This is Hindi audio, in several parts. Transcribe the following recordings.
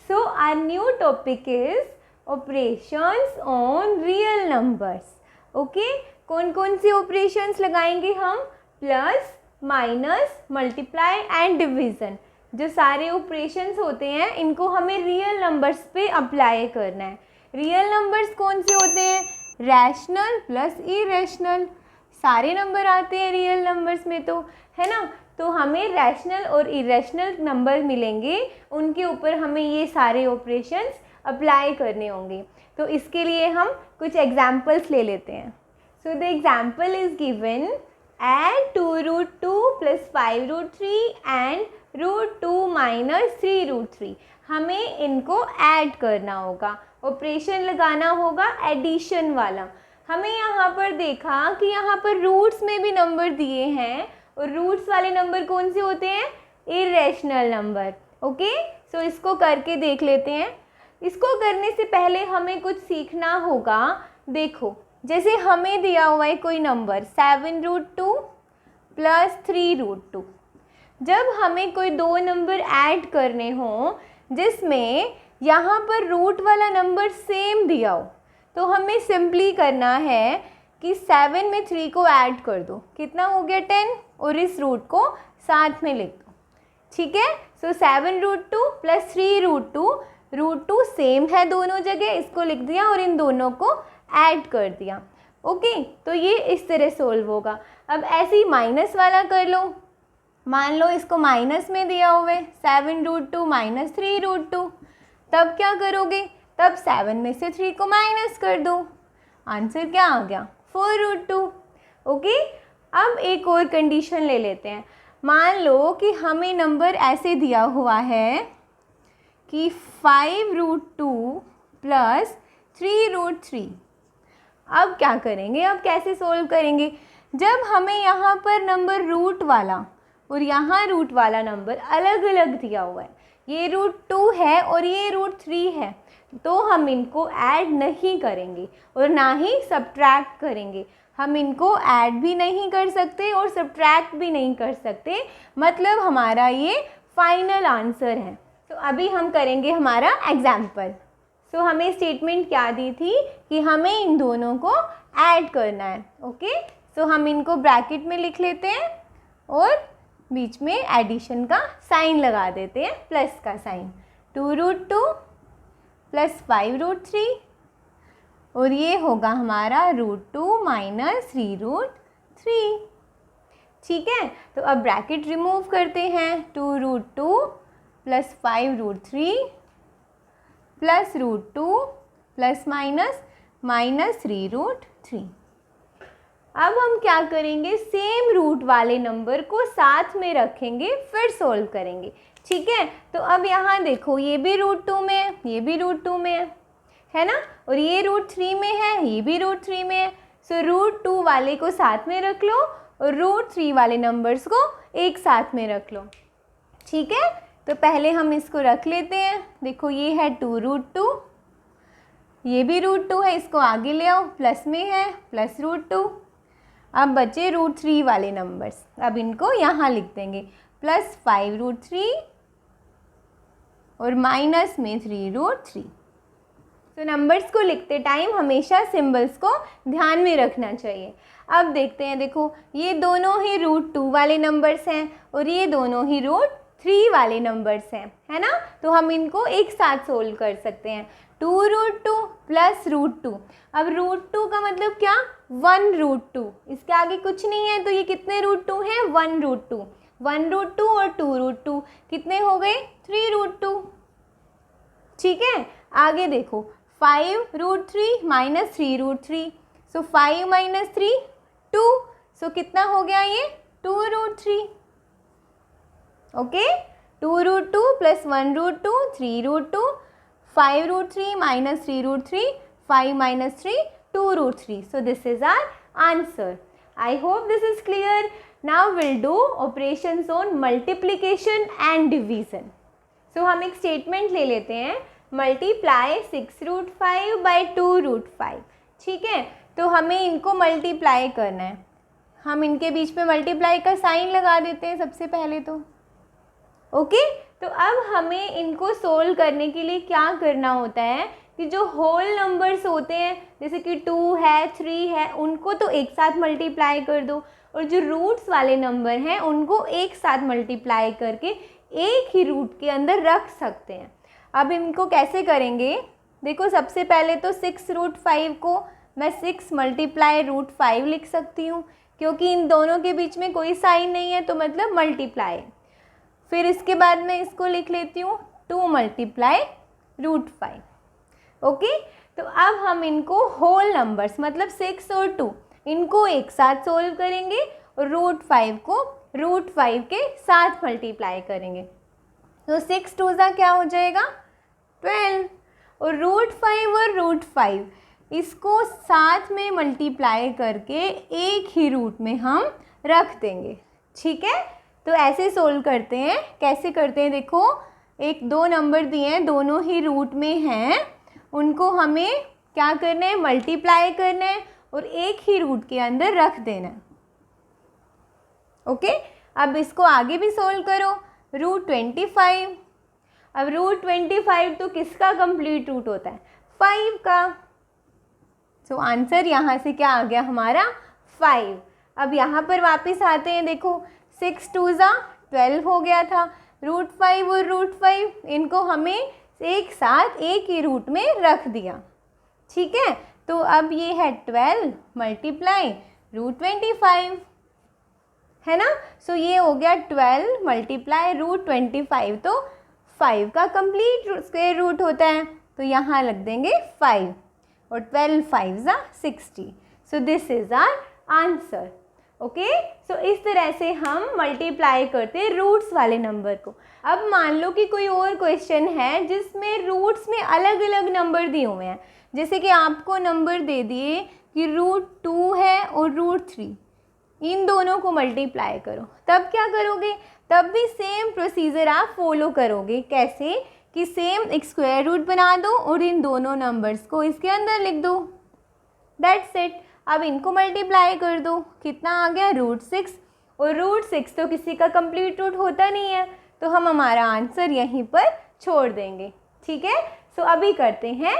So our new topic is operations on real numbers. Okay, कौन कौन से operations लगाएंगे हम? Plus, minus, multiply and division. जो सारे ऑपरेशंस होते हैं इनको हमें रियल नंबर्स पे अप्लाई करना है. रियल नंबर्स कौन से होते हैं? Rational plus irrational. सारे नंबर आते हैं रियल नंबर्स में तो, है ना. तो हमें रैशनल और इरेशनल नंबर मिलेंगे, उनके ऊपर हमें ये सारे ऑपरेशंस अप्लाई करने होंगे. तो इसके लिए हम कुछ एग्जांपल्स ले लेते हैं. So the example is given, add 2√2 plus 5√3 and √2 minus 3√3. हमें इनको ऐड करना होगा, ऑपरेशन लगाना होगा एडिशन वाला. हमें यहाँ पर देखा कि यहाँ पर रूट्स में भी नंबर दिए हैं, और रूट्स वाले नंबर कौन से होते हैं? Irrational number. ओके, सो इसको करके देख लेते हैं. इसको करने से पहले हमें कुछ सीखना होगा. देखो, जैसे हमें दिया हुआ है कोई नंबर 7√2 प्लस 3√2. जब हमें कोई दो नंबर ऐड करने हों जिसमें यहाँ पर रूट वाला नंबर सेम दिया हो, तो हमें सिंपली करना है कि 7 में 3 को ऐड कर दो. कितना हो गया? 10. और इस रूट को साथ में लिख दो. ठीक है. सो 7√2 प्लस 3√2. √2 सेम है दोनों जगह, इसको लिख दिया और इन दोनों को ऐड कर दिया. ओके, तो ये इस तरह सोल्व होगा. अब ऐसे ही माइनस वाला कर लो. मान लो इसको माइनस में दिया हुआ है 7√2 माइनस 3√2. तब क्या करोगे? तब 7 में से 3 को माइनस कर दो. आंसर क्या आ गया? 4√2. ओके, अब एक और कंडीशन ले लेते हैं. मान लो कि हमें नंबर ऐसे दिया हुआ है कि 5√2 प्लस 3√3. अब क्या करेंगे? अब कैसे सोल्व करेंगे? जब हमें यहाँ पर नंबर रूट वाला और यहाँ रूट वाला नंबर अलग अलग दिया हुआ है, ये √2 है और ये √3 है, तो हम इनको ऐड नहीं करेंगे और ना ही सब्ट्रैक्ट करेंगे. हम इनको ऐड भी नहीं कर सकते और सब्ट्रैक्ट भी नहीं कर सकते. मतलब हमारा ये फाइनल आंसर है. तो अभी हम करेंगे हमारा एग्जाम्पल. सो हमें स्टेटमेंट क्या दी थी कि हमें इन दोनों को ऐड करना है. ओके, सो हम इनको ब्रैकेट में लिख लेते हैं और बीच में एडिशन का साइन लगा देते हैं, प्लस का साइन. 2√2 प्लस 5√3 और ये होगा हमारा √2 माइनस 3√3. ठीक है. तो अब ब्रैकेट रिमूव करते हैं. 2√2 plus 5√3 plus √2 plus minus minus 3√3. अब हम क्या करेंगे? सेम रूट वाले नंबर को साथ में रखेंगे, फिर सोल्व करेंगे. ठीक है. तो अब यहाँ देखो, ये भी √2 में है, ये भी √2 में है ना, और ये √3 में है, ये भी √3 में है. सो √2 वाले को साथ में रख लो और √3 वाले नंबर्स को एक साथ में रख लो. ठीक है. तो पहले हम इसको रख लेते हैं. देखो, ये है 2√2, ये भी √2 है, इसको आगे ले आओ, प्लस में है, प्लस √2. अब बचे √3 वाले नंबर्स. अब इनको यहाँ लिख देंगे, प्लस 5√3 और माइनस में 3√3. तो नंबर्स को लिखते टाइम हमेशा सिंबल्स को ध्यान में रखना चाहिए. अब देखते हैं. देखो, ये दोनों ही √2 वाले नंबर्स हैं और ये दोनों ही √3 वाले नंबर्स हैं, है ना. तो हम इनको एक साथ सोल्व कर सकते हैं. 2√2 प्लस √2. अब √2 का मतलब क्या? 1√2. इसके आगे कुछ नहीं है, तो ये कितने √2 हैं? 1√2. 1√2 और 2√2 कितने हो गए? 3√2. ठीक है. आगे देखो, 5√3 माइनस 3√3. सो 5 माइनस 3 2. सो कितना हो गया ये? 2√3. Okay. 2√2 plus 1√2 3√2. 5√3 minus 3√3, 5 minus 3, 2√3. So this is our answer. I hope this is clear. Now we'll do operations on multiplication and division. So हम एक statement ले लेते हैं, multiply 6√5 by 2√5. ठीक है. तो हमें इनको मल्टीप्लाई करना है. हम इनके बीच में मल्टीप्लाई का साइन लगा देते हैं सबसे पहले. तो ओके, तो अब हमें इनको सोल्व करने के लिए क्या करना होता है कि जो होल नंबर्स होते हैं जैसे कि 2 है 3 है उनको तो एक साथ मल्टीप्लाई कर दो, और जो रूट्स वाले नंबर हैं उनको एक साथ मल्टीप्लाई करके एक ही रूट के अंदर रख सकते हैं। अब इनको कैसे करेंगे, देखो सबसे पहले तो 6√5 को मैं 6 मल्टीप्लाई √5 लिख सकती हूँ, क्योंकि इन दोनों के बीच में कोई साइन नहीं है तो मतलब मल्टीप्लाई। फिर इसके बाद मैं इसको लिख लेती हूँ 2 मल्टीप्लाई √5। ओके, तो अब हम इनको होल नंबर्स मतलब 6 और 2 इनको एक साथ सोल्व करेंगे और √5 को √5 के साथ मल्टीप्लाई करेंगे। तो 6 2 क्या हो जाएगा 12, और √5 और √5 इसको साथ में मल्टीप्लाई करके एक ही रूट में हम रख देंगे। ठीक है, तो ऐसे सोल्व करते हैं। कैसे करते हैं, देखो एक दो नंबर दिए हैं, दोनों ही रूट में हैं, उनको हमें क्या करना है मल्टीप्लाई करना है और एक ही रूट के अंदर रख देना है। ओके, अब इसको आगे भी सोल्व करो। √25, अब √25 तो किसका कंप्लीट रूट होता है 5 का, तो आंसर यहाँ से क्या आ गया हमारा 5। अब यहाँ पर वापस आते हैं, देखो 6 2 12 हो गया था, √5 और √5 इनको हमें एक साथ एक ही रूट में रख दिया। ठीक है, तो अब ये है 12 मल्टीप्लाई √25 है ना, सो ये हो गया 12 मल्टीप्लाई √25, तो 5 का कंप्लीट स्क्वायर रूट होता है, तो यहाँ लग देंगे 5 और 12 5 60। So this is our answer. Okay, so इस तरह से हम मल्टीप्लाई करते हैं रूट्स वाले नंबर को। अब मान लो कि कोई और क्वेश्चन है जिसमें रूट्स में अलग अलग नंबर दिए हुए हैं, जैसे कि आपको नंबर दे दिए कि √2 है और √3, इन दोनों को मल्टीप्लाई करो, तब क्या करोगे, तब भी सेम प्रोसीजर आप फॉलो करोगे। कैसे कि सेम एक स्क्वायर रूट बना दो और इन दोनों नंबर्स को इसके अंदर लिख दो, दैट्स इट। अब इनको मल्टीप्लाई कर दो, कितना आ गया √6, और √6 तो किसी का कंप्लीट रूट होता नहीं है, तो हम हमारा आंसर यहीं पर छोड़ देंगे। ठीक है, सो अभी करते हैं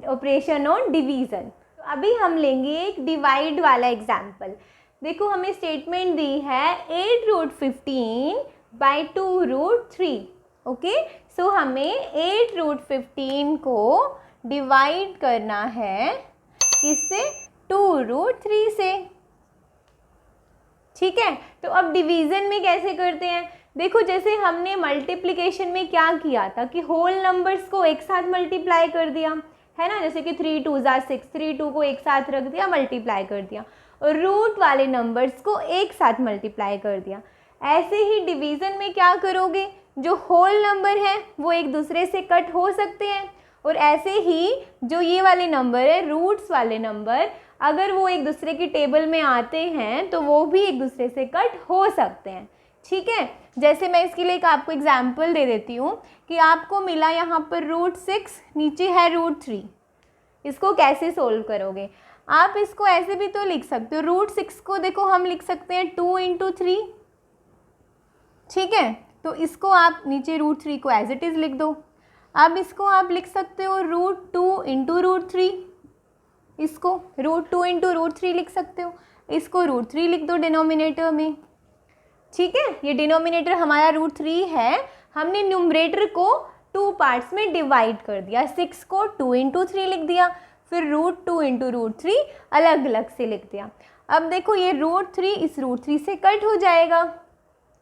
ऑपरेशन ऑन डिवीज़न। तो अभी हम लेंगे एक डिवाइड वाला एग्जाम्पल। देखो हमें स्टेटमेंट दी है 8√15 by 2√3। ओके, सो हमें 8√15 को डिवाइड करना है किससे 2√3 से। ठीक है, तो अब डिवीज़न में कैसे करते हैं, देखो जैसे हमने मल्टीप्लिकेशन में क्या किया था कि होल नंबर्स को एक साथ मल्टीप्लाई कर दिया है ना, जैसे कि 3 2 6, 3 2 को एक साथ रख दिया मल्टीप्लाई कर दिया, और रूट वाले नंबर्स को एक साथ मल्टीप्लाई कर दिया। ऐसे ही डिवीज़न में क्या करोगे, जो होल नंबर है वो एक दूसरे से कट हो सकते हैं, और ऐसे ही जो ये वाले नंबर है रूट्स वाले नंबर, अगर वो एक दूसरे की टेबल में आते हैं तो वो भी एक दूसरे से कट हो सकते हैं। ठीक है, जैसे मैं इसके लिए एक आपको एग्जाम्पल दे देती हूँ कि आपको मिला यहाँ पर √6, नीचे है √3, इसको कैसे सोल्व करोगे। आप इसको ऐसे भी तो लिख सकते हो, √6 को देखो हम लिख सकते हैं 2 × 3। ठीक है, तो इसको आप नीचे √3 को एज इट इज़ लिख दो। अब इसको आप लिख सकते हो √2 × √3, इसको √2 × √3 लिख सकते हो, इसको √3 लिख दो डिनोमिनेटर में। ठीक है, ये डिनोमिनेटर हमारा √3 है, हमने न्यूमरेटर को 2 पार्ट्स में डिवाइड कर दिया, 6 को 2 × 3 लिख दिया, फिर √2 × √3 अलग अलग से लिख दिया। अब देखो ये √3 इस √3 से कट हो जाएगा,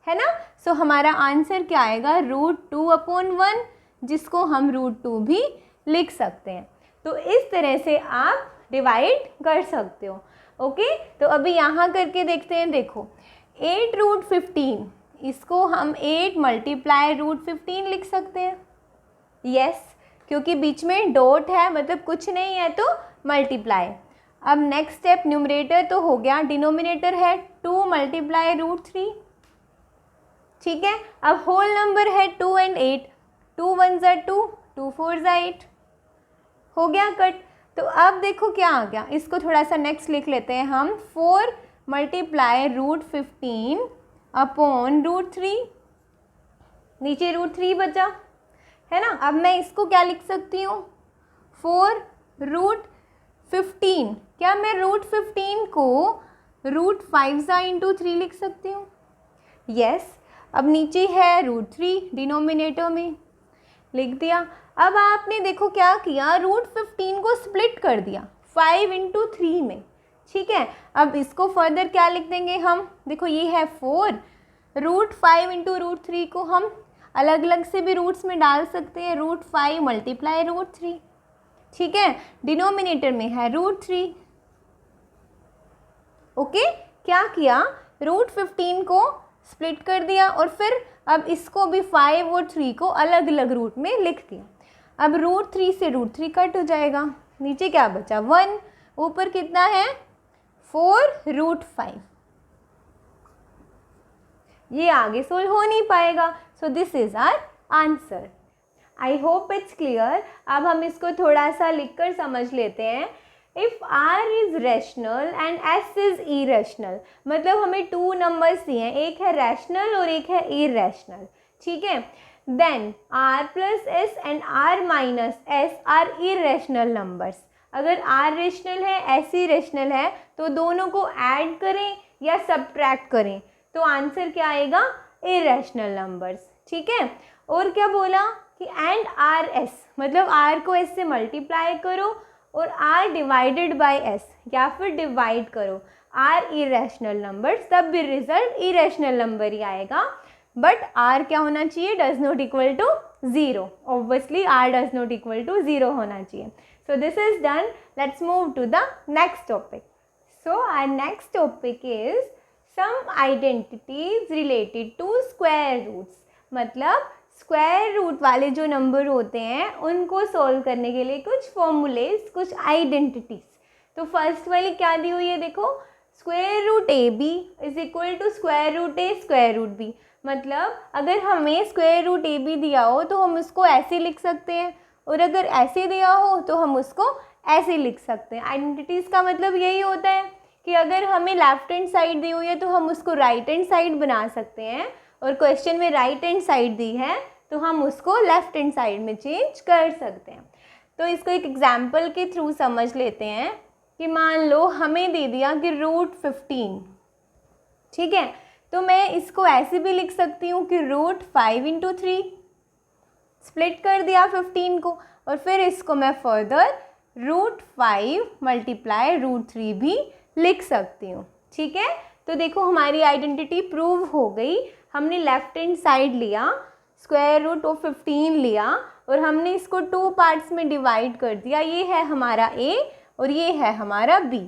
है ना, सो हमारा आंसर क्या आएगा √2/1, जिसको हम √2 भी लिख सकते हैं। तो इस तरह से आप डिवाइड कर सकते हो। ओके, तो अभी यहाँ करके देखते हैं, देखो 8√15, इसको हम 8 मल्टीप्लाई √15 लिख सकते हैं। यस, क्योंकि बीच में डॉट है, मतलब कुछ नहीं है तो मल्टीप्लाई। अब नेक्स्ट स्टेप, न्यूमरेटर तो हो गया, डिनोमिनेटर है 2 मल्टीप्लाई √3। ठीक है, अब होल नंबर है 2 और 8, 2 1 2, 2 4 8, हो गया कट। तो अब देखो क्या आ गया, इसको थोड़ा सा नेक्स्ट लिख लेते हैं हम, 4 मल्टीप्लाई √15 अपॉन √3। नीचे √3 बचा, है ना। अब मैं इसको क्या लिख सकती हूँ, 4√15। क्या मैं √15 को √5 लिख सकती हूँ? यस। अब नीचे है √3 डिनोमिनेटर में, लिख दिया। अब आपने देखो क्या किया, √15 को स्प्लिट कर दिया 5 × 3 में, ठीक है। अब इसको फर्दर क्या लिख देंगे हम, देखो ये है 4, √5 × √3 को हम अलग अलग से भी रूट्स में डाल सकते हैं, √5 × √3, ठीक है। डिनोमिनेटर में है √3। ओके, क्या किया, √15 को स्प्लिट कर दिया और फिर अब इसको भी 5 और 3 को अलग अलग रूट में लिख दिया। अब √3 से √3 कट हो जाएगा, नीचे क्या बचा 1, ऊपर कितना है 4√5। ये आगे सोल्व हो नहीं पाएगा, so this is our answer. I hope it's clear. अब हम इसको थोड़ा सा लिखकर समझ लेते हैं। If R is rational and S is irrational, मतलब हमें 2 नंबर्स दिए हैं, एक है रैशनल और एक है इरेशनल, ठीक है। Then R + S and R - S are irrational numbers. अगर R रेशनल है, S इरेशनल है, तो दोनों को ऐड करें या सब्ट्रैक्ट करें तो आंसर क्या आएगा, इरेशनल नंबर्स, ठीक है। और क्या बोला कि एंड RS, मतलब R को S से मल्टीप्लाई करो और R डिवाइडेड बाय S, या फिर डिवाइड करो R इरेशनल नंबर्स, तब भी रिजल्ट इरेशनल नंबर ही आएगा। बट R क्या होना चाहिए, does not equal to 0। Obviously R does not equal to 0 होना चाहिए। So this is done. Let's move to the next topic. So our next topic is some identities related to square roots, मतलब स्क्वायर रूट वाले जो नंबर होते हैं उनको सॉल्व करने के लिए कुछ फॉर्मूलेज, कुछ आइडेंटिटीज। तो फर्स्ट वाली क्या दी हुई है, देखो √AB is equal to √A √B। मतलब अगर हमें √AB दिया हो तो हम उसको ऐसे लिख सकते हैं, और अगर ऐसे दिया हो तो हम उसको ऐसे लिख सकते हैं। आइडेंटिटीज़ का मतलब यही होता है कि अगर हमें लेफ्ट हैंड साइड दी हुई है तो हम उसको राइट हैंड साइड बना सकते हैं, और क्वेश्चन में राइट हैंड साइड दी है तो हम उसको लेफ्ट हैंड साइड में चेंज कर सकते हैं। तो इसको एक एग्जांपल के थ्रू समझ लेते हैं कि मान लो हमें दे दिया कि √15, ठीक है। तो मैं इसको ऐसे भी लिख सकती हूँ कि √5 × 3, स्प्लिट कर दिया 15 को, और फिर इसको मैं फर्दर √5 × √3 भी लिख सकती हूँ, ठीक है। तो देखो हमारी आइडेंटिटी प्रूव हो गई। हमने लेफ्ट हैंड साइड लिया, √15 लिया, और हमने इसको 2 पार्ट्स में डिवाइड कर दिया। ये है हमारा A और ये है हमारा B,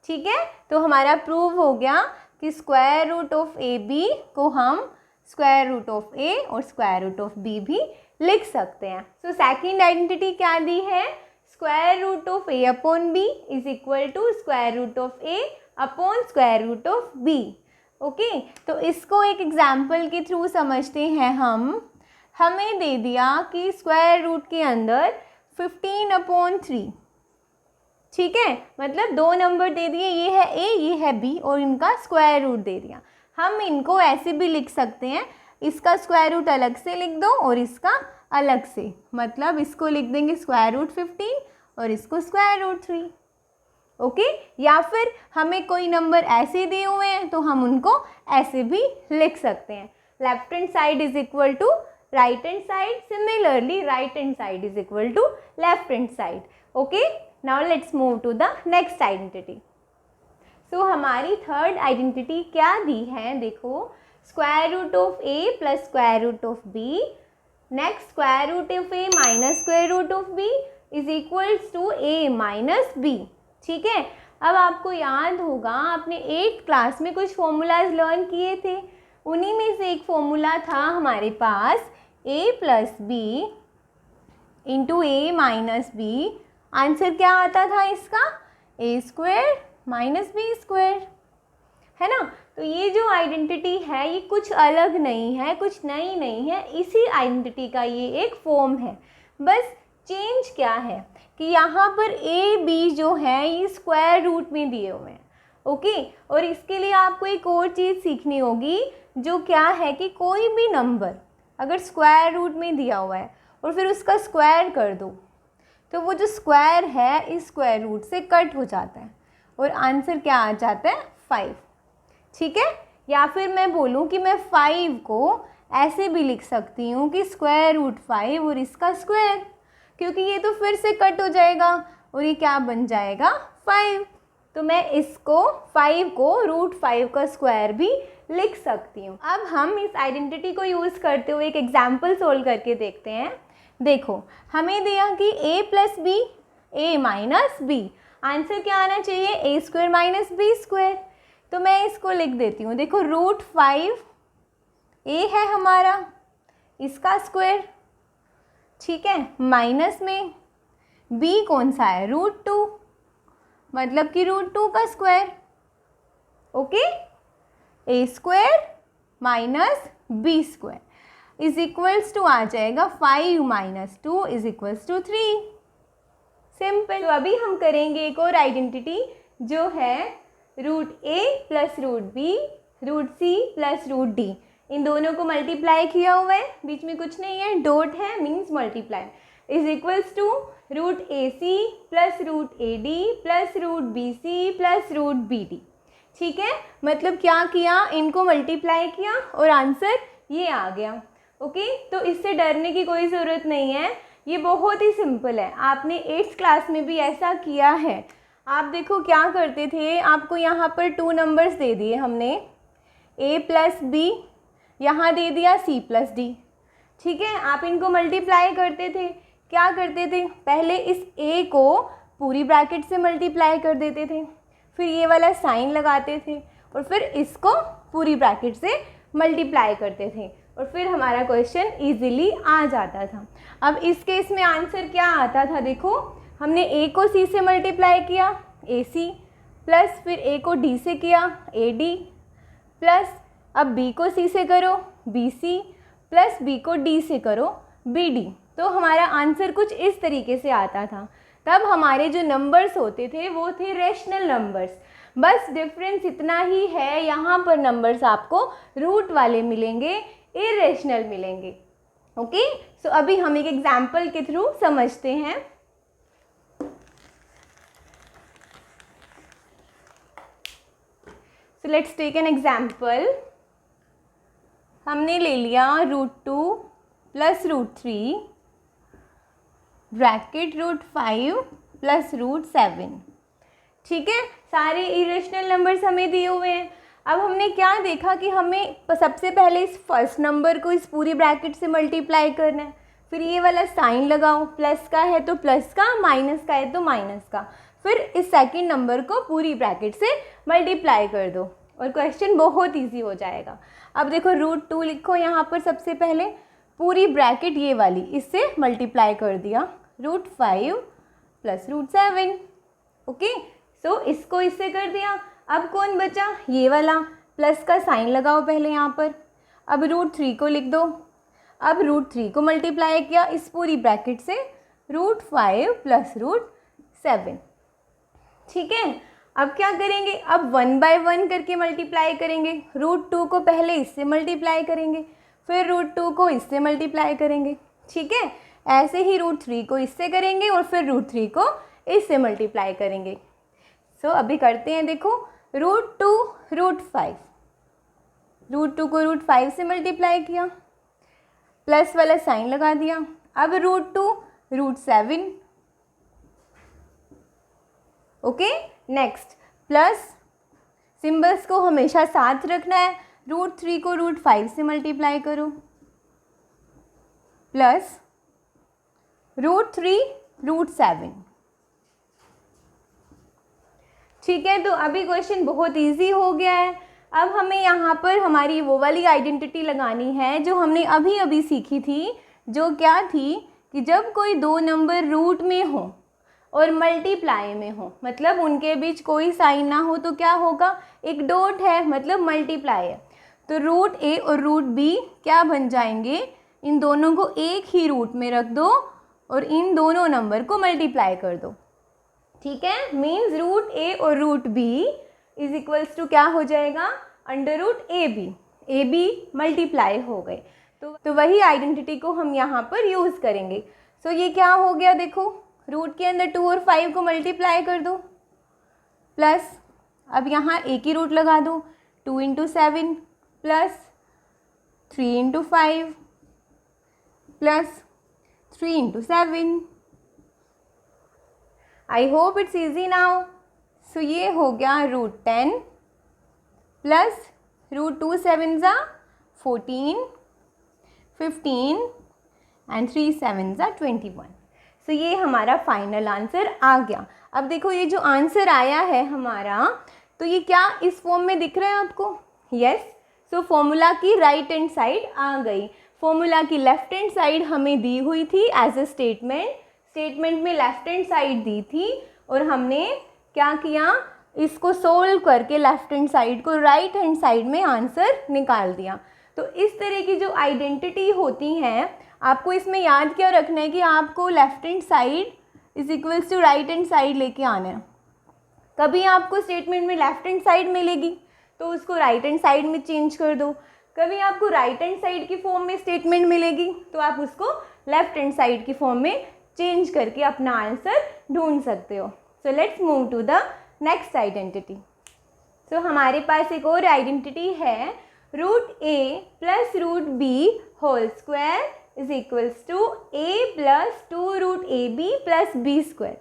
ठीक है। तो हमारा प्रूव हो गया कि √AB को हम √A और √B भी लिख सकते हैं। सो सेकेंड आइडेंटिटी क्या दी है, √A/B is equal to √A/√B। Okay, तो इसको एक एग्जाम्पल के थ्रू समझते हैं हम। हमें दे दिया कि स्क्वायर रूट के अंदर 15/3, ठीक है। मतलब 2 नंबर दे दिए, ये है A ये है B, और इनका स्क्वायर रूट दे दिया। हम इनको ऐसे भी लिख सकते हैं, इसका स्क्वायर रूट अलग से लिख दो और इसका अलग से, मतलब इसको लिख देंगे √15 और इसको √3। ओके, या फिर हमें कोई नंबर ऐसे दिए हुए हैं तो हम उनको ऐसे भी लिख सकते हैं। Left hand side is equal to right hand side, similarly right hand side is equal to left hand side. Okay, now let's move to the next identity. So हमारी थर्ड आइडेंटिटी क्या दी है, देखो √A + √B, next √A - √B is equals to A - B, ठीक है। अब आपको याद होगा आपने 8th क्लास में कुछ फॉर्मूलाज लर्न किए थे, उन्हीं में से एक फॉर्मूला था हमारे पास A + B × A - B। Answer क्या आता था इसका, A² - B², है ना। तो ये जो आइडेंटिटी है ये कुछ अलग नहीं है, कुछ नई नहीं है, इसी आइडेंटिटी का ये एक फॉर्म है। बस चेंज क्या है कि यहाँ पर A B जो है ये स्क्वायर रूट में दिए हुए हैं। ओके, और इसके लिए आपको एक और चीज़ सीखनी होगी, जो क्या है कि कोई भी नंबर अगर स्क्वायर रूट में दिया हुआ है और फिर उसका स्क्वायर कर दो तो वो जो स्क्वायर है इस स्क्वायर रूट से कट हो जाता है और आंसर क्या आ जाता है 5। ठीक है, या फिर मैं बोलूँ कि मैं 5 को ऐसे भी लिख सकती हूँ कि स्क्वायर रूट 5 और इसका स्क्वायर, क्योंकि ये तो फिर से कट हो जाएगा और ये क्या बन जाएगा 5। तो मैं इसको 5 को रूट 5 का स्क्वायर भी लिख सकती हूँ। अब हम इस आइडेंटिटी को यूज़ करते हुए एक एग्जाम्पल सोल्व करके देखते हैं। देखो हमें दिया कि a plus B A minus B, answer क्या आना चाहिए A square minus B square. तो मैं इसको लिख देती हूँ। देखो रूट 5 ए है हमारा, इसका स्क्वायर, ठीक है, माइनस में b कौन सा है रूट 2, मतलब कि रूट 2 का square. Okay, A square minus B square is equals to आ जाएगा 5 minus 2 is equals to 3। Simple. तो अभी हम करेंगे एक और आइडेंटिटी जो है root A plus root B root C plus root D. इन दोनों को मल्टीप्लाई किया हुआ है, बीच में कुछ नहीं है, डॉट है, means multiply, is equals to root A C plus root A D plus root B C plus root B D. ठीक है, मतलब क्या किया, इनको मल्टीप्लाई किया और आंसर ये आ गया। ओके, तो इससे डरने की कोई ज़रूरत नहीं है, ये बहुत ही सिंपल है। आपने 8th क्लास में भी ऐसा किया है। आप देखो क्या करते थे, आपको यहाँ पर 2 नंबर्स दे दिए हमने, a प्लस बी, यहाँ दे दिया c प्लस डी। ठीक है, आप इनको मल्टीप्लाई करते थे। क्या करते थे, पहले इस a को पूरी ब्रैकेट से मल्टीप्लाई कर देते थे, फिर ये वाला साइन लगाते थे और फिर इसको पूरी ब्रैकेट से मल्टीप्लाई करते थे और फिर हमारा क्वेश्चन इजीली आ जाता था। अब इस केस में आंसर क्या आता था, देखो हमने a को c से मल्टीप्लाई किया ac, प्लस फिर a को d से किया ad, प्लस अब b को c से करो bc, प्लस b को d से करो bd। तो हमारा आंसर कुछ इस तरीके से आता था। तब हमारे जो नंबर्स होते थे वो थे रेशनल नंबर्स। बस डिफरेंस इतना ही है, यहाँ पर नंबर्स आपको रूट वाले मिलेंगे, इरेशनल मिलेंगे। ओके, सो अभी हम एक एग्जाम्पल के थ्रू समझते हैं। So let's take an example. हमने ले लिया √2 प्लस √3 ब्रैकेट √5 प्लस √7। ठीक है, सारे इरेशनल नंबर्स हमें दिए हुए हैं। अब हमने क्या देखा कि हमें सबसे पहले इस फर्स्ट नंबर को इस पूरी ब्रैकेट से मल्टीप्लाई करना है, फिर ये वाला साइन लगाओ, प्लस का है तो प्लस का, माइनस का है तो माइनस का, फिर इस सेकंड नंबर को पूरी ब्रैकेट से मल्टीप्लाई कर दो और क्वेश्चन बहुत इजी हो जाएगा। अब देखो √2 लिखो यहाँ पर, सबसे पहले पूरी ब्रैकेट ये वाली इससे मल्टीप्लाई कर दिया, √5 प्लस √7। ओके, सो इसको इससे कर दिया। अब कौन बचा, ये वाला, प्लस का साइन लगाओ पहले यहाँ पर। अब √3 को लिख दो। अब √3 को मल्टीप्लाई किया इस पूरी ब्रैकेट से, √5 प्लस √7। ठीक है, अब क्या करेंगे, अब 1 बाय 1 करके मल्टीप्लाई करेंगे। √2 को पहले इससे मल्टीप्लाई करेंगे, फिर √2 को इससे मल्टीप्लाई करेंगे। ठीक है, ऐसे ही √3 को इससे करेंगे और फिर √3 को इससे मल्टीप्लाई करेंगे। सो अभी करते हैं, देखो √2 √5, √2 को √5 से मल्टीप्लाई किया, प्लस वाला साइन लगा दिया। अब √2 √7। ओके, नेक्स्ट प्लस सिंबल्स को हमेशा साथ रखना है। √3 को √5 से मल्टीप्लाई करो, प्लस √3 √7। ठीक है, तो अभी क्वेश्चन बहुत इजी हो गया है। अब हमें यहाँ पर हमारी वो वाली आइडेंटिटी लगानी है जो हमने अभी अभी सीखी थी, जो क्या थी कि जब कोई दो नंबर रूट में हो और मल्टीप्लाई में हो, मतलब उनके बीच कोई साइन ना हो, तो क्या होगा, एक डॉट है मतलब मल्टीप्लाई है, तो √a और √b क्या बन जाएंगे, इन दोनों को एक ही रूट में रख दो और इन दोनों नंबर को मल्टीप्लाई कर दो। ठीक है, मीन्स √a और √b इज इक्वल्स टू क्या हो जाएगा, √ab। ab मल्टीप्लाई हो गए, तो वही आइडेंटिटी को हम यहाँ पर यूज़ करेंगे। सो ये क्या हो गया, देखो रूट के अंदर 2 और 5 को मल्टीप्लाई कर दो प्लस, अब यहाँ एक ही रूट लगा दो, 2 × 7 plus 3 × 5 plus 3 × 7। I hope it's easy now. So ये हो गया √10 प्लस √2 7 ज़ा 14, 15 एंड 3 7 ज़ा 21। सो ये हमारा फाइनल आंसर आ गया। अब देखो ये जो आंसर आया है हमारा, तो ये क्या इस फॉर्म में दिख रहा है आपको? यस। सो फॉर्मूला की राइट हैंड साइड आ गई। फॉर्मूला की लेफ्ट हैंड साइड हमें दी हुई थी एज अ स्टेटमेंट में लेफ्ट हैंड साइड दी थी, और हमने क्या किया, इसको सोल्व करके लेफ्ट हैंड साइड को राइट हैंड साइड में आंसर निकाल दिया। तो इस तरह की जो आइडेंटिटी होती हैं, आपको इसमें याद क्या रखना है कि आपको left hand side is equals to right hand side लेके आना है। कभी आपको स्टेटमेंट में लेफ्ट हैंड साइड मिलेगी तो उसको राइट हैंड साइड में चेंज कर दो, कभी आपको राइट हैंड साइड की फॉर्म में स्टेटमेंट मिलेगी तो आप उसको लेफ्ट हैंड साइड की फॉर्म में चेंज करके अपना आंसर ढूंढ सकते हो। So let's move to the next identity. So हमारे पास एक और आइडेंटिटी है, √a + √b whole square is equals to a + 2√ab + b²।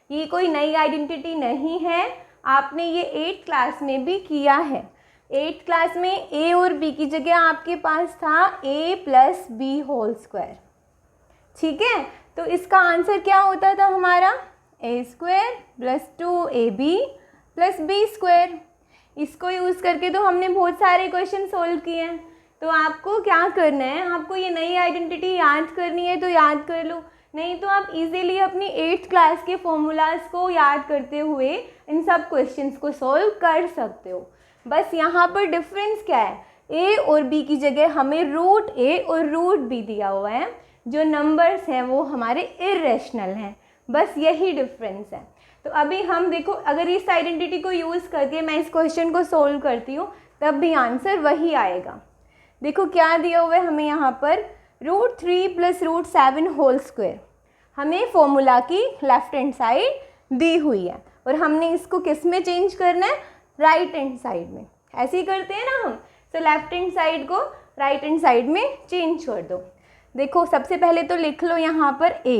ये कोई नई आइडेंटिटी नहीं है, आपने ये 8th क्लास में भी किया है। 8th क्लास में a और b की जगह आपके पास था a + b होल स्क्वायर। ठीक है, तो इसका आंसर क्या होता था हमारा? a² + 2ab + b²। इसको यूज़ करके तो हमने बहुत सारे क्वेश्चन सोल्व किए हैं। तो आपको क्या करना है, आपको ये नई आइडेंटिटी याद करनी है तो याद कर लो, नहीं तो आप इजीली अपनी 8th क्लास के फॉर्मूलाज को याद करते हुए इन सब क्वेश्चंस को सोल्व कर सकते हो। बस यहाँ पर डिफरेंस क्या है, a और b की जगह हमें √a और √b दिया हुआ है, जो नंबर्स हैं वो हमारे इरेशनल हैं, बस यही डिफरेंस है। तो अभी हम देखो, अगर इस आइडेंटिटी को यूज़ करके मैं इस क्वेश्चन को सोल्व करती हूँ तब भी आंसर वही आएगा। देखो क्या दिया हुआ है हमें यहाँ पर, √3 + √7 होल स्क्वायर। हमें फॉर्मूला की लेफ्ट हैंड साइड दी हुई है और हमने इसको किस में चेंज करना है? राइट हैंड साइड में। ऐसे ही करते हैं ना हम। तो लेफ्ट हैंड साइड को राइट हैंड साइड में चेंज कर दो। देखो सबसे पहले तो लिख लो यहाँ पर a,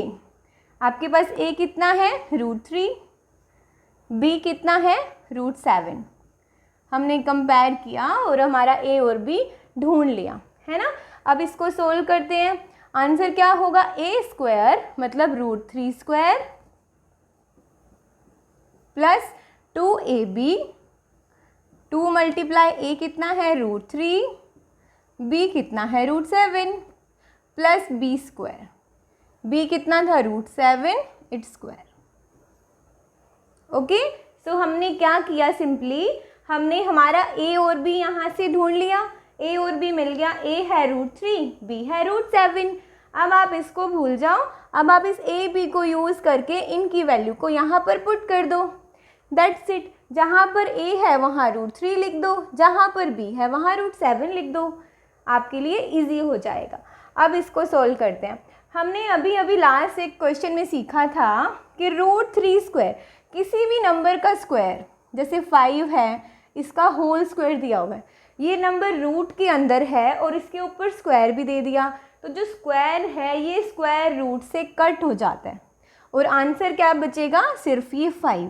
आपके पास a कितना है? √3, b कितना है? √7। हमने कंपेयर किया और हमारा a और b ढूंढ लिया, है ना। अब इसको सोल्व करते हैं, आंसर क्या होगा? a² मतलब √3² प्लस 2ab, 2 × a कितना है? √3, b कितना है? √7 प्लस b², b कितना था? √7 इट्स स्क्वायर। ओके, सो हमने क्या किया, सिंपली हमने हमारा a और b यहाँ से ढूंढ लिया, a और b मिल गया, a है √3, b है √7। अब आप इसको भूल जाओ, अब आप इस a b को यूज़ करके इनकी वैल्यू को यहाँ पर पुट कर दो, दैट्स इट। जहाँ पर a है वहाँ √3 लिख दो, जहाँ पर b है वहाँ √7 लिख दो, आपके लिए इजी हो जाएगा। अब इसको सोल्व करते हैं। हमने अभी लास्ट एक क्वेश्चन में सीखा था कि √3², किसी भी नंबर का स्क्वायर, जैसे 5 है, इसका होल स्क्वायर दिया हुआ है, ये नंबर रूट के अंदर है और इसके ऊपर स्क्वायर भी दे दिया, तो जो स्क्वायर है ये स्क्वायर रूट से कट हो जाता है और आंसर क्या बचेगा? सिर्फ ये 5।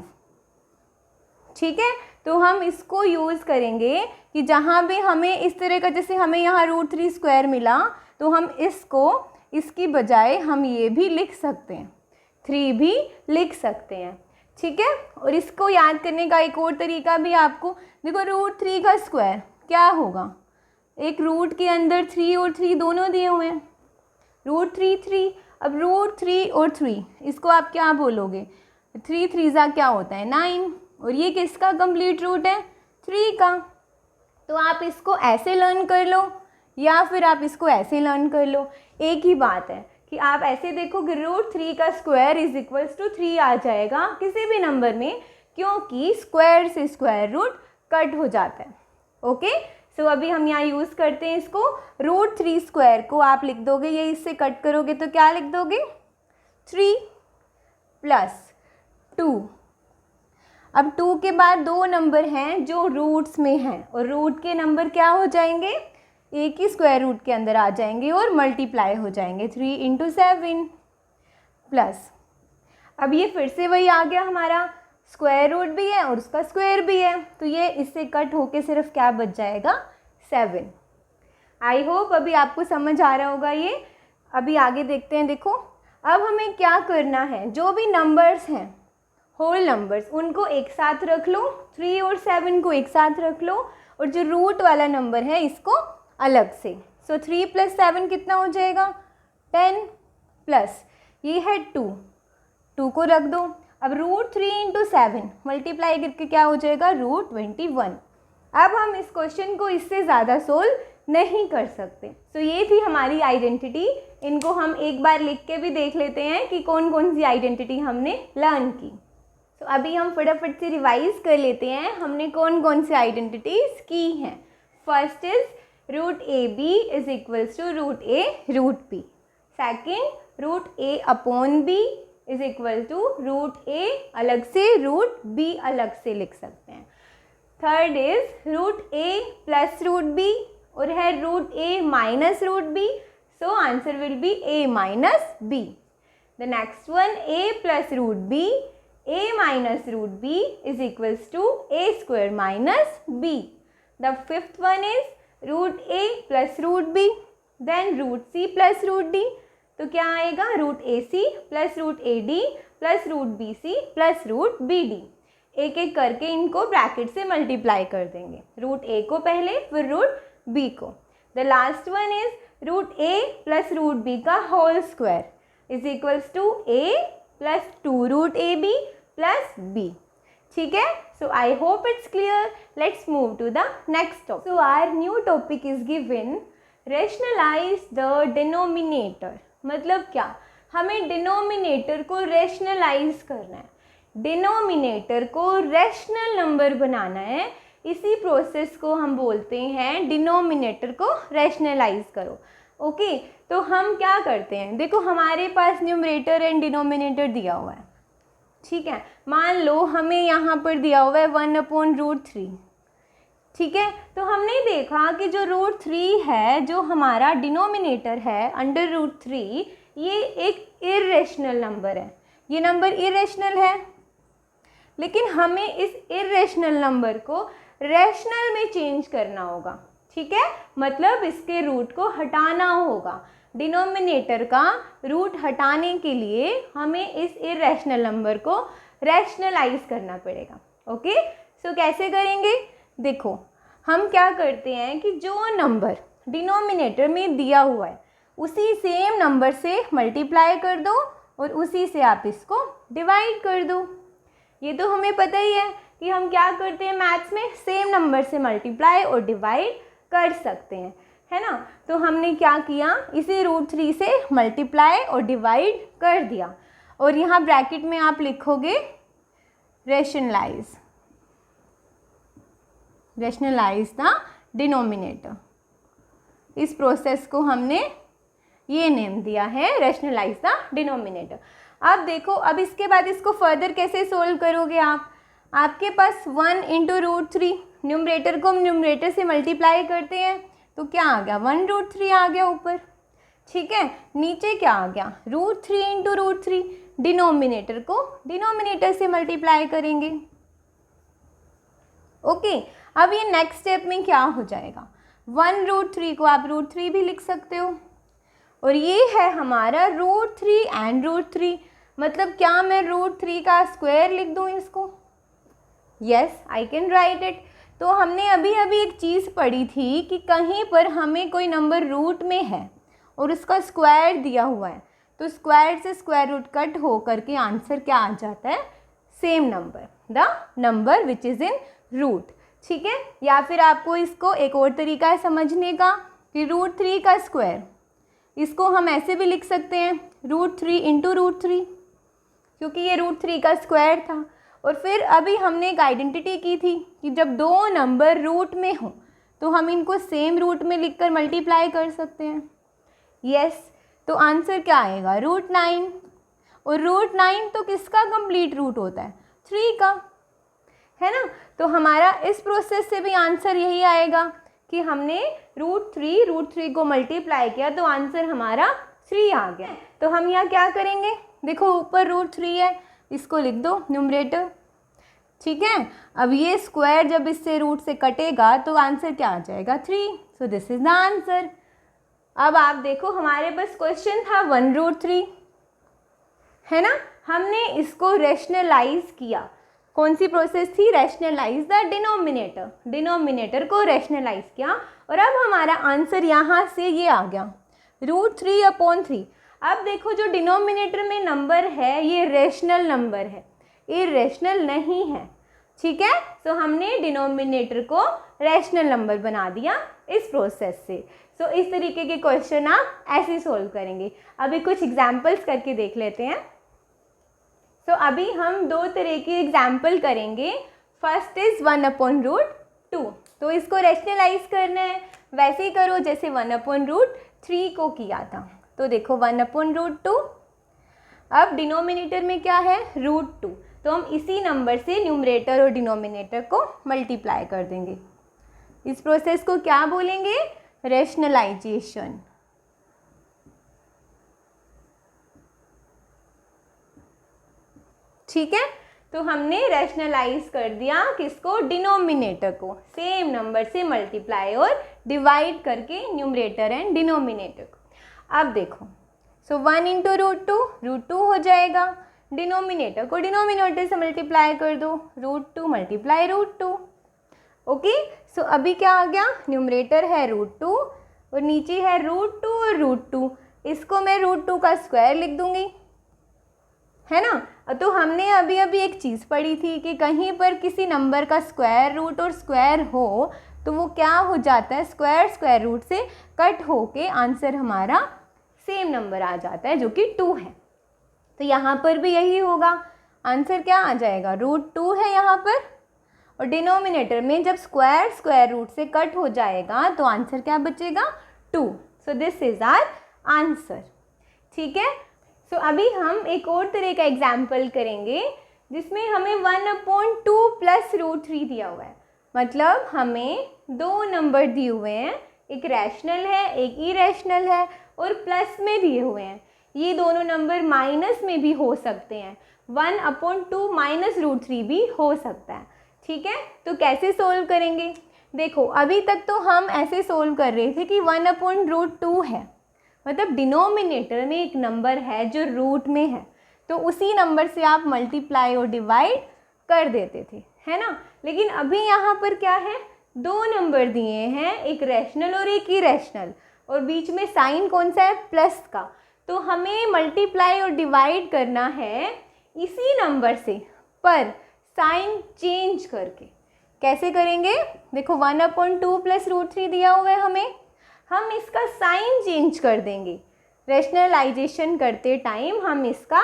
ठीक है, तो हम इसको यूज़ करेंगे कि जहाँ भी हमें इस तरह का, जैसे हमें यहाँ √3² मिला, तो हम इसको, इसकी बजाय हम ये भी लिख सकते हैं, 3 भी लिख सकते हैं। ठीक है, और इसको याद करने का एक और तरीका भी आपको, देखो √3 का स्क्वायर क्या होगा, एक रूट के अंदर 3 और 3 दोनों दिए हुए हैं, √3 3। अब √3 और 3 इसको आप क्या बोलोगे? 3 3 क्या होता है? 9, और ये किसका कंप्लीट रूट है? 3 का। तो आप इसको ऐसे लर्न कर लो या फिर आप इसको ऐसे लर्न कर लो, एक ही बात है कि आप ऐसे देखो कि √3 का स्क्वायर इज इक्वल्स टू 3 आ जाएगा किसी भी नंबर में, क्योंकि स्क्वायर से स्क्वायर रूट कट हो जाता है। ओके, सो अभी हम यहाँ यूज़ करते हैं इसको। √3² को आप लिख दोगे, ये इससे कट करोगे तो क्या लिख दोगे 3 + 2। अब 2 के बाद 2 नंबर हैं जो रूट्स में हैं और रूट के नंबर क्या हो जाएंगे, एक ही स्क्वायर रूट के अंदर आ जाएंगे और मल्टीप्लाई हो जाएंगे 3 × 7 प्लस। अब ये फिर से वही आ गया हमारा, स्क्वायर रूट भी है और उसका स्क्वायर भी है, तो ये इससे कट होके सिर्फ क्या बच जाएगा 7। आई होप अभी आपको समझ आ रहा होगा ये। अभी आगे देखते हैं। देखो अब हमें क्या करना है, जो भी नंबर्स हैं होल नंबर्स उनको एक साथ रख लो, 3 और 7 को एक साथ रख लो और जो रूट वाला नंबर है इसको अलग से। सो 3 + 7 कितना हो जाएगा 10 प्लस ये है 2 को रख दो। अब √3 × 7 मल्टीप्लाई करके क्या हो जाएगा √21। अब हम इस क्वेश्चन को इससे ज़्यादा सोल्व नहीं कर सकते। सो ये थी हमारी आइडेंटिटी। इनको हम एक बार लिख के भी देख लेते हैं कि कौन कौन सी आइडेंटिटी हमने लर्न की। तो अभी हम फटाफट से रिवाइज कर लेते हैं हमने कौन कौन सी आइडेंटिटीज़ की हैं। First is √AB = √A√B। Second √A/B = √A अलग से √B अलग से लिख सकते हैं। थर्ड इज √A + √B और है √A - √B, so answer will be A - B। The next one A + √B, A - √B = A² - B। The fifth one is √A + √B, then √C + √D, तो क्या आएगा √AC + √AD + √BC + √BD। एक एक करके इनको ब्रैकेट से मल्टीप्लाई कर देंगे, √A को पहले फिर √B को। The last one is √A + √B का whole square = A + 2√AB + B। ठीक है, so I hope it's clear. Let's move to the next topic. So our new topic is given rationalize the denominator. मतलब क्या, हमें डिनोमिनेटर को रैशनलाइज करना है, डिनोमिनेटर को रैशनल नंबर बनाना है। इसी प्रोसेस को हम बोलते हैं डिनोमिनेटर को रैशनलाइज करो। ओके, तो हम क्या करते हैं, देखो हमारे पास न्यूमरेटर एंड डिनोमिनेटर दिया हुआ है। ठीक है, मान लो हमें यहाँ पर दिया हुआ है 1/√3। ठीक है, तो हमने देखा कि जो √3 है, जो हमारा डिनोमिनेटर है √3, ये एक इर्रेशनल नंबर है। ये नंबर इर्रेशनल है, लेकिन हमें इस इर्रेशनल नंबर को रैशनल में चेंज करना होगा। ठीक है, मतलब इसके रूट को हटाना होगा। डिनोमिनेटर का रूट हटाने के लिए हमें इस इर्रेशनल नंबर को रैशनलाइज करना पड़ेगा। ओके, सो कैसे करेंगे, देखो हम क्या करते हैं कि जो नंबर डिनोमिनेटर में दिया हुआ है उसी सेम नंबर से मल्टीप्लाई कर दो और उसी से आप इसको डिवाइड कर दो। ये तो हमें पता ही है कि हम क्या करते हैं मैथ्स में, सेम नंबर से मल्टीप्लाई और डिवाइड कर सकते हैं, है ना। तो हमने क्या किया, इसी √3 से मल्टीप्लाई और डिवाइड कर दिया और यहाँ ब्रैकेट में आप लिखोगे रैशनलाइज द डिनोमिनेटर। इस प्रोसेस को हमने ये नेम दिया है रैशनलाइज द डिनोमिनेटर। अब देखो, अब इसके बाद इसको फर्दर कैसे सोल्व करोगे आप, आपके पास 1 × √3, न्यूमरेटर को न्यूमरेटर से मल्टीप्लाई करते हैं तो क्या आ गया 1√3 आ गया ऊपर। ठीक है, नीचे क्या आ गया √3 × √3, डिनोमिनेटर को डिनोमिनेटर से मल्टीप्लाई करेंगे। ओके, अब ये नेक्स्ट स्टेप में क्या हो जाएगा, 1√3 को आप √3 भी लिख सकते हो और ये है हमारा √3 एंड √3। मतलब क्या मैं √3 का स्क्वायर लिख दूँ इसको, yes I can write it. तो हमने अभी अभी एक चीज़ पढ़ी थी कि कहीं पर हमें कोई नंबर रूट में है और उसका स्क्वायर दिया हुआ है, तो स्क्वायर से स्क्वायर रूट कट हो करके आंसर क्या आ जाता है, same number, the number which is in root. ठीक है, या फिर आपको इसको एक और तरीका है समझने का कि √3 का स्क्वायर, इसको हम ऐसे भी लिख सकते हैं √3 × √3, क्योंकि ये √3 का स्क्वायर था। और फिर अभी हमने एक आइडेंटिटी की थी कि जब दो नंबर रूट में हो तो हम इनको सेम रूट में लिखकर मल्टीप्लाई कर सकते हैं। यस, तो आंसर क्या आएगा? रूट 9। और रूट 9 तो किसका कंप्लीट रूट होता है? 3 का, है ना। तो हमारा इस प्रोसेस से भी आंसर यही आएगा कि हमने रूट थ्री को मल्टीप्लाई किया तो आंसर हमारा 3 आ गया। तो हम यहाँ क्या करेंगे? देखो ऊपर रूट 3 है, इसको लिख दो न्यूमरेटर, ठीक है। अब ये स्क्वायर जब इससे रूट से कटेगा तो आंसर क्या आ जाएगा? 3। सो दिस इज द आंसर। अब आप देखो हमारे पास क्वेश्चन था 1√3, है ना। हमने इसको रैशनलाइज किया। कौन सी प्रोसेस थी? Rationalise the denominator. डिनोमिनेटर को रैशनलाइज किया और अब हमारा आंसर यहाँ से ये आ गया √3/3। अब देखो जो डिनोमिनेटर में नंबर है ये रैशनल नंबर है, इरेशनल नहीं है, ठीक है। सो हमने डिनोमिनेटर को रैशनल नंबर बना दिया इस प्रोसेस से। सो इस तरीके के क्वेश्चन आप ऐसे सोल्व करेंगे। अभी कुछ एग्जाम्पल्स करके देख लेते हैं। तो अभी हम 2 तरह की एग्जाम्पल करेंगे। First is 1/√2। तो इसको रैशनलाइज करना है, वैसे ही करो जैसे 1/√3 को किया था। तो देखो 1/√2, अब डिनोमिनेटर में क्या है? √2। तो हम इसी नंबर से न्यूमरेटर और डिनोमिनेटर को मल्टीप्लाई कर देंगे। इस प्रोसेस को क्या बोलेंगे? रैशनलाइजेशन। ठीक है, तो हमने रैशनलाइज कर दिया किसको? डिनोमिनेटर को, सेम नंबर से मल्टीप्लाई और डिवाइड करके न्यूमरेटर एंड डिनोमिनेटर को। अब देखो, सो 1 × √2 हो जाएगा। डिनोमिनेटर को डिनोमिनेटर से मल्टीप्लाई कर दो, √2 मल्टीप्लाई √2। ओके, सो अभी क्या आ गया? न्यूमरेटर है √2 और नीचे है √2 और √2। इसको मैं √2 का स्क्वायर लिख दूंगी, है ना। तो हमने अभी अभी एक चीज़ पढ़ी थी कि कहीं पर किसी नंबर का स्क्वायर रूट और स्क्वायर हो तो वो क्या हो जाता है? स्क्वायर रूट से कट होके आंसर हमारा सेम नंबर आ जाता है जो कि 2 है। तो यहाँ पर भी यही होगा, आंसर क्या आ जाएगा? √2 है यहाँ पर, और डिनोमिनेटर में जब स्क्वायर रूट से कट हो जाएगा तो आंसर क्या बचेगा? 2। So this is our answer, ठीक है। सो अभी हम एक और तरह का एग्जाम्पल करेंगे जिसमें हमें 1/2 + √3 दिया हुआ है। मतलब हमें 2 नंबर दिए हुए हैं, एक रैशनल है एक इरेशनल है, और प्लस में दिए हुए हैं। ये दोनों नंबर माइनस में भी हो सकते हैं, 1/2 - √3 भी हो सकता है, ठीक है। तो कैसे सोल्व करेंगे? देखो अभी तक तो हम ऐसे सोल्व कर रहे थे कि 1/√2 है, मतलब डिनोमिनेटर में एक नंबर है जो रूट में है, तो उसी नंबर से आप मल्टीप्लाई और डिवाइड कर देते थे, है ना। लेकिन अभी यहाँ पर क्या है? 2 नंबर दिए हैं, एक रैशनल और एक इरेशनल, और बीच में साइन कौन सा है? प्लस का। तो हमें मल्टीप्लाई और डिवाइड करना है इसी नंबर से, पर साइन चेंज करके। कैसे करेंगे? देखो 1/2 + √3 दिया हुआ है हमें, हम इसका साइन चेंज कर देंगे। रैशनलाइजेशन करते टाइम हम इसका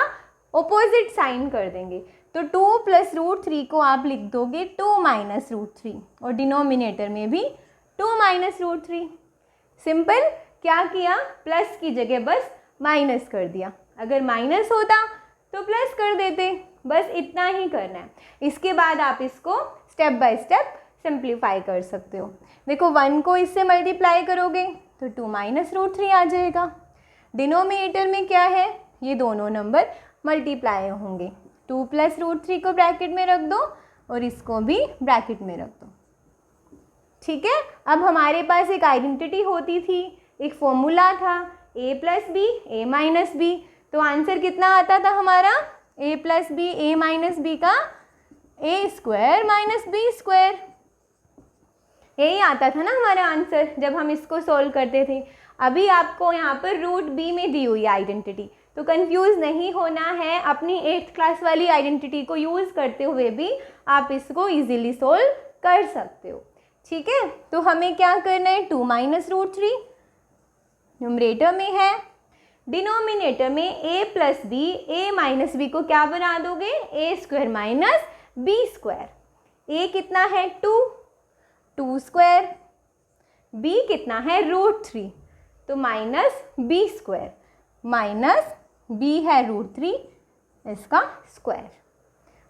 ऑपोजिट साइन कर देंगे। तो 2 + √3 को आप लिख दोगे 2 - √3, और डिनोमिनेटर में भी 2 - √3। सिंपल, क्या किया? प्लस की जगह बस माइनस कर दिया। अगर माइनस होता तो प्लस कर देते, बस इतना ही करना है। इसके बाद आप इसको स्टेप बाय स्टेप सिंप्लीफाई कर सकते हो। देखो 1 को इससे मल्टीप्लाई करोगे तो 2 - √3 आ जाएगा। डिनोमिनेटर में क्या है? ये दोनों नंबर मल्टीप्लाई होंगे। 2 + √3 को ब्रैकेट में रख दो और इसको भी ब्रैकेट में रख दो, ठीक है। अब हमारे पास एक आइडेंटिटी होती थी, एक फॉर्मूला था a + b a - b। तो आंसर कितना आता था हमारा? a + b a - b का a² - b²। यही आता था ना हमारा आंसर जब हम इसको सॉल्व करते थे। अभी आपको यहाँ पर √b में दी हुई आइडेंटिटी, तो कंफ्यूज नहीं होना है। अपनी 8th क्लास वाली आइडेंटिटी को यूज़ करते हुए भी आप इसको इजीली सॉल्व कर सकते हो, ठीक है। तो हमें क्या करना है? 2 - √3 न्यूमरेटर में है, डिनोमिनेटर में a + b a - b को क्या बना दोगे? a² - b²। a कितना है? 2 2², b कितना है √3, तो -b², माइनस b है √3 इसका स्क्वायर।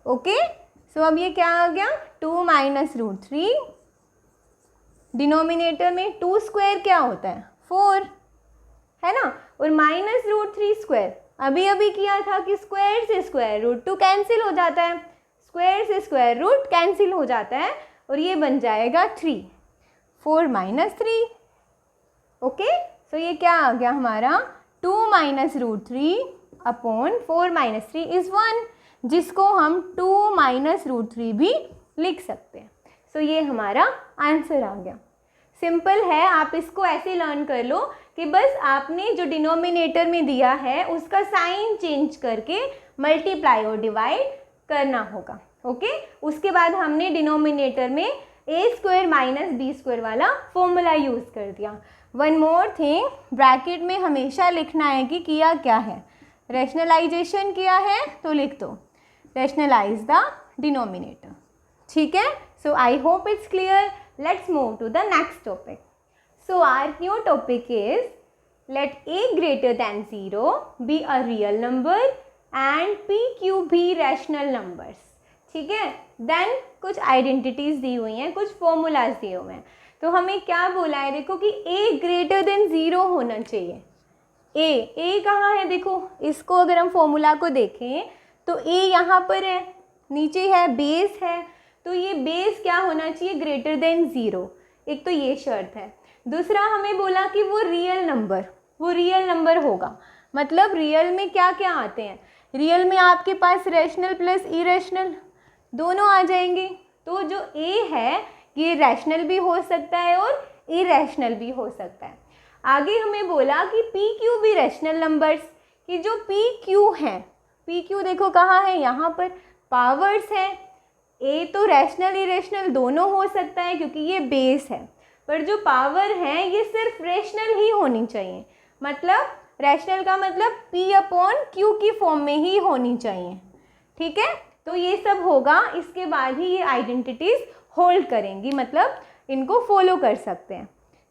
ओके, सो अब ये क्या आ गया 2 माइनस √3, डिनोमिनेटर में 2 स्क्वायर क्या होता है 4 है ना, और -√3², अभी अभी किया था कि स्क्वायर से स्क्वायर रूट 2 कैंसिल हो जाता है, स्क्वायर से स्क्वायर रूट कैंसिल हो जाता है और ये बन जाएगा 3, 4 माइनस 3। ओके, सो ये क्या आ गया हमारा 2 माइनस √3 अपॉन 4 माइनस 3 इज़ 1, जिसको हम 2 माइनस √3 भी लिख सकते हैं। सो ये हमारा आंसर आ गया। सिंपल है, आप इसको ऐसे लर्न कर लो कि बस आपने जो डिनोमिनेटर में दिया है उसका साइन चेंज करके मल्टीप्लाई और डिवाइड करना होगा। ओके, उसके बाद हमने डिनोमिनेटर में a² माइनस b² वाला फॉर्मूला यूज़ कर दिया। वन मोर थिंग, ब्रैकेट में हमेशा लिखना है कि किया क्या है, रैशनलाइजेशन किया है तो लिख दो रैशनलाइज द डिनोमिनेटर। ठीक है, so I hope it's clear. Let's move to the next topic. So our new topic is let a greater than 0 be a real number and p, q भी रैशनल नंबर्स। ठीक है, देन कुछ आइडेंटिटीज़ दी हुई हैं, कुछ फॉर्मूलाज दिए हुए हैं। तो हमें क्या बोला है, देखो कि a ग्रेटर देन 0 होना चाहिए। a कहाँ है, देखो इसको अगर हम फॉर्मूला को देखें तो a यहाँ पर है, नीचे है बेस है, तो ये बेस क्या होना चाहिए ग्रेटर देन 0। एक तो ये शर्त है। दूसरा हमें बोला कि वो रियल नंबर होगा। मतलब रियल में क्या क्या आते हैं, रियल में आपके पास रैशनल प्लस इरेशनल दोनों आ जाएंगे। तो जो a है ये रैशनल भी हो सकता है और इरेशनल भी हो सकता है। आगे हमें बोला कि p q भी रैशनल नंबर्स, कि जो p q हैं, p q देखो कहाँ है, यहाँ पर पावर्स हैं। a तो रैशनल इरेशनल दोनों हो सकता है क्योंकि ये बेस है, पर जो पावर है ये सिर्फ रैशनल ही होनी चाहिए। मतलब रैशनल का मतलब p अपॉन q की फॉर्म में ही होनी चाहिए। ठीक है, तो ये सब होगा, इसके बाद ही ये आइडेंटिटीज़ होल्ड करेंगी, मतलब इनको फॉलो कर सकते हैं।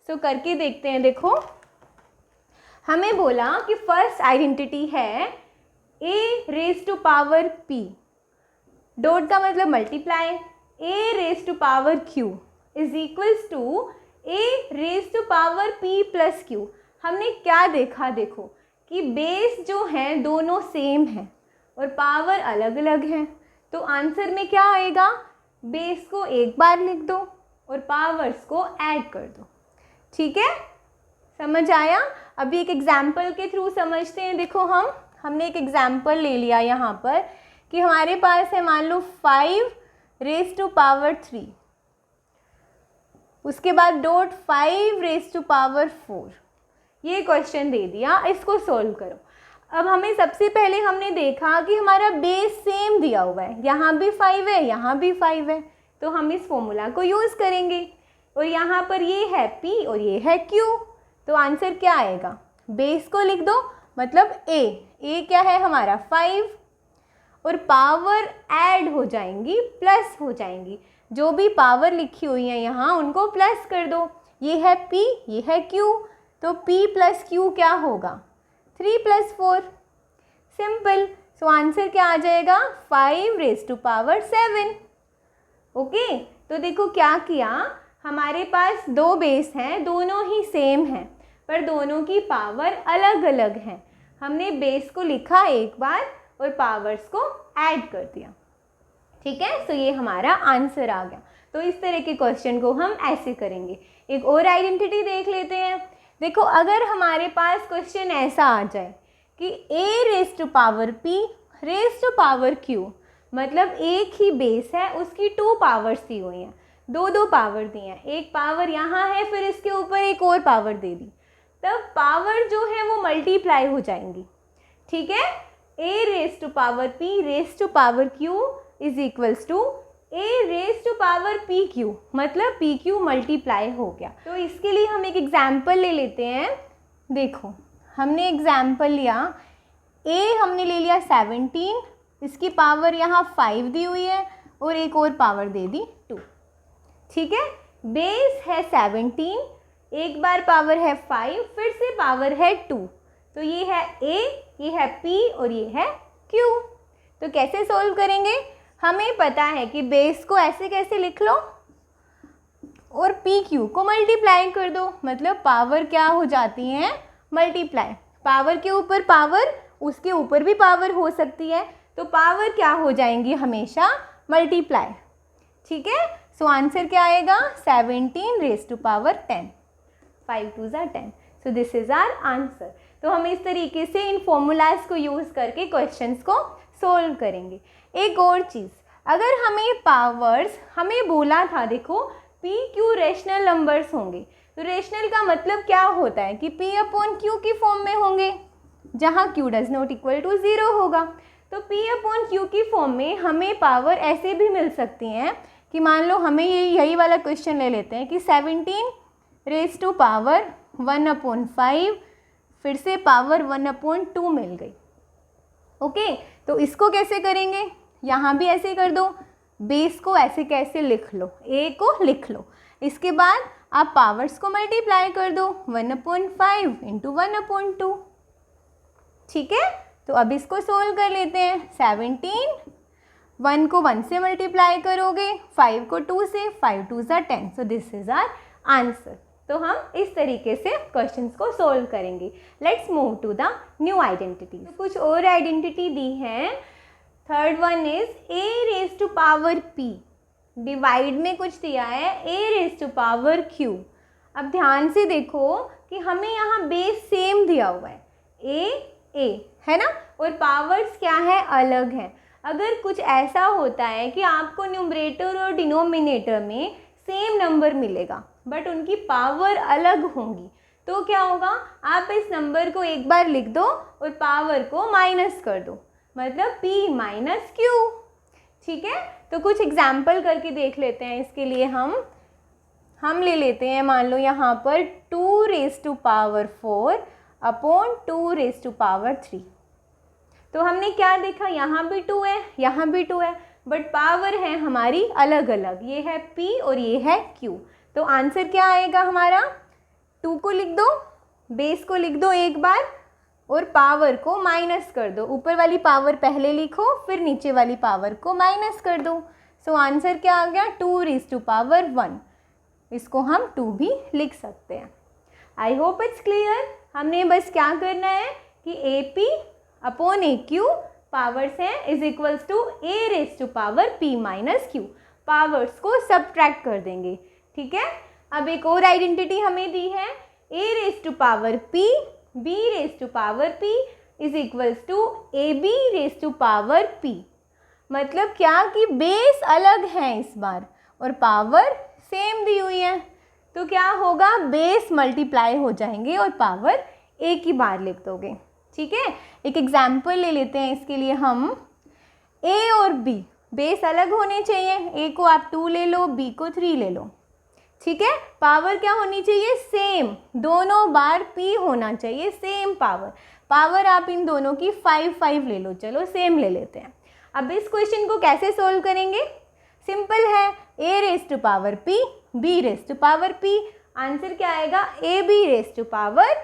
सो करके देखते हैं। देखो हमें बोला कि फर्स्ट आइडेंटिटी है a raise to power p, dot का मतलब multiply, a raise to power q is equals to a raise to power p plus q। हमने क्या देखा, देखो कि बेस जो हैं दोनों सेम हैं और पावर अलग अलग हैं, तो आंसर में क्या आएगा, बेस को एक बार लिख दो और पावर्स को ऐड कर दो। ठीक है, समझ आया। अभी एक एग्जाम्पल के थ्रू समझते हैं। देखो हमने एक एग्जाम्पल ले लिया यहाँ पर कि हमारे पास है मान लो 5 रेज टू पावर 3, उसके बाद डॉट 5 रेज टू पावर 4, ये क्वेश्चन दे दिया, इसको सोल्व करो। अब हमें सबसे पहले हमने देखा कि हमारा बेस सेम दिया हुआ है, यहाँ भी 5 है यहाँ भी 5 है, तो हम इस फॉर्मूला को यूज़ करेंगे। और यहाँ पर ये है p और ये है q, तो आंसर क्या आएगा, बेस को लिख दो, मतलब a क्या है हमारा 5, और पावर ऐड हो जाएंगी प्लस हो जाएंगी, जो भी पावर लिखी हुई है यहाँ उनको प्लस कर दो। ये है p ये है q, तो p प्लस q क्या होगा 3 प्लस 4, सिंपल। सो आंसर क्या आ जाएगा 5 रेज टू पावर 7। ओके, तो देखो क्या किया, हमारे पास दो बेस हैं, दोनों ही सेम हैं पर दोनों की पावर अलग अलग हैं। हमने बेस को लिखा एक बार और पावर्स को ऐड कर दिया। ठीक है, सो ये हमारा आंसर आ गया। तो इस तरह के क्वेश्चन को हम ऐसे करेंगे। एक और आइडेंटिटी देख लेते हैं। देखो अगर हमारे पास क्वेश्चन ऐसा आ जाए कि a raise to power p raise to power q, मतलब एक ही बेस है उसकी 2 पावर्स दी हुई हैं, दो पावर दी हैं, एक पावर यहाँ है फिर इसके ऊपर एक और पावर दे दी, तब पावर जो है वो मल्टीप्लाई हो जाएंगी। ठीक है, a raise to power p raise to power q is equals to a raise to power P Q, मतलब पी क्यू मल्टीप्लाई हो गया। तो इसके लिए हम एक एग्जाम्पल ले लेते हैं। देखो हमने एग्जाम्पल लिया, a हमने ले लिया 17, इसकी पावर यहाँ 5 दी हुई है और एक और पावर दे दी 2। ठीक है, बेस है 17, एक बार पावर है 5, फिर से पावर है 2, तो ये है A, ये है P और ये है Q। तो कैसे सोल्व करेंगे? हमें पता है कि बेस को ऐसे कैसे लिख लो और PQ को मल्टीप्लाई कर दो, मतलब पावर क्या हो जाती है? मल्टीप्लाई। पावर के ऊपर पावर, उसके ऊपर भी पावर हो सकती है, तो पावर क्या हो जाएंगी? हमेशा मल्टीप्लाई। ठीक है, सो आंसर क्या आएगा? 17 रेज़ टू पावर 10, 5 2 ज़ा 10। So this is our answer. तो हम इस तरीके से इन फॉर्मूलाज को यूज़ करके क्वेश्चंस को सोल्व करेंगे। एक और चीज़, अगर हमें पावर्स, हमें बोला था देखो पी क्यू रेशनल नंबर्स होंगे, तो रेशनल का मतलब क्या होता है कि P अपॉन Q की फॉर्म में होंगे, जहाँ Q does not equal to 0 होगा। तो P अपॉन Q की फॉर्म में हमें पावर ऐसे भी मिल सकती हैं कि मान लो हमें यही वाला क्वेश्चन ले लेते हैं कि 17 रेज़ टू पावर 1/5, फिर से पावर 1/2 मिल गई। ओके, तो इसको कैसे करेंगे? यहाँ भी ऐसे कर दो, बेस को ऐसे कैसे लिख लो, A को लिख लो, इसके बाद आप पावर्स को मल्टीप्लाई कर दो 1/5 इंटू 1/2। ठीक है, तो अब इसको सोल्व कर लेते हैं। 17, 1 को 1 से मल्टीप्लाई करोगे, 5 को 2 से, 5 2 ज़ा 10। So this is our answer. तो हम इस तरीके से क्वेश्चंस को सोल्व करेंगे। Let's move to the new identity. तो कुछ और आइडेंटिटी दी है। Third one is A raise to power P, divide में कुछ दिया है A raise to power Q। अब ध्यान से देखो कि हमें यहाँ बेस सेम दिया हुआ है, A है ना, और पावर्स क्या है? अलग है। अगर कुछ ऐसा होता है कि आपको न्यूमरेटर और डिनोमिनेटर में सेम नंबर मिलेगा बट उनकी पावर अलग होंगी, तो क्या होगा? आप इस नंबर को एक बार लिख दो और पावर को माइनस कर दो, मतलब P माइनस Q। ठीक है, तो कुछ एग्जाम्पल करके देख लेते हैं। इसके लिए हम ले लेते हैं, मान लो यहाँ पर 2 raise to power 4 upon 2 raise to power 3। तो हमने क्या देखा? यहाँ भी 2 है, यहाँ भी 2 है, बट पावर है हमारी अलग अलग, ये है P और ये है Q। तो आंसर क्या आएगा हमारा? 2 को लिख दो, बेस को लिख दो एक बार और पावर को माइनस कर दो। ऊपर वाली पावर पहले लिखो, फिर नीचे वाली पावर को माइनस कर दो। सो आंसर क्या आ गया? 2 रेज़ टू पावर 1। इसको हम 2 भी लिख सकते हैं। I hope it's clear. हमने बस क्या करना है कि AP अपॉन AQ पावर्स हैं is equals to A raise to power P minus Q। Powers को सब्ट्रैक्ट कर देंगे। ठीक है, अब एक और आइडेंटिटी हमें दी है, A raise to power P B raise to power P is equals to AB raise to power P। मतलब क्या कि बेस अलग है इस बार और पावर सेम दी हुई है, तो क्या होगा? बेस मल्टीप्लाई हो जाएंगे और पावर एक ही बार लिख दोगे। ठीक है, एक एग्जाम्पल ले लेते हैं। इसके लिए हम A और B बेस अलग होने चाहिए, A को आप 2 ले लो, B को 3 ले लो। ठीक है, पावर क्या होनी चाहिए? सेम, दोनों बार P होना चाहिए, सेम पावर। पावर आप इन दोनों की 5 ले लो, चलो सेम ले लेते हैं। अब इस क्वेश्चन को कैसे सोल्व करेंगे? सिंपल है, A raise to power P B raise to power P। Answer क्या आएगा? AB raise to power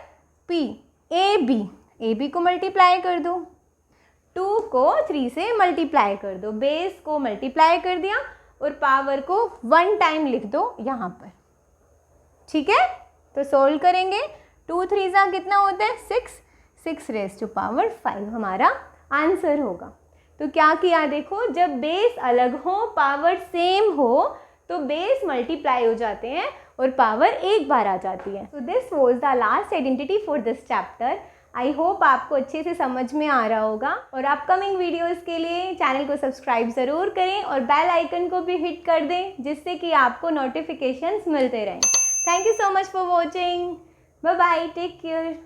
P। AB को मल्टीप्लाई कर दो, 2 को 3 से मल्टीप्लाई कर दो, बेस को मल्टीप्लाई कर दिया और पावर को 1 टाइम लिख दो यहाँ पर। ठीक है, तो सोल्व करेंगे। 2 3 ज़ा कितना होता है? 6 रेज़ टू पावर 5 हमारा आंसर होगा। तो क्या किया देखो, जब बेस अलग हो पावर सेम हो तो बेस मल्टीप्लाई हो जाते हैं और पावर एक बार आ जाती है। So this was the last identity for this chapter. I hope आपको अच्छे से समझ में आ रहा होगा और अपकमिंग वीडियोस के लिए चैनल को सब्सक्राइब ज़रूर करें और बेल आइकन को भी हिट कर दें, जिससे कि आपको नोटिफिकेशंस मिलते रहें। Thank you so much for watching. Bye bye, take care.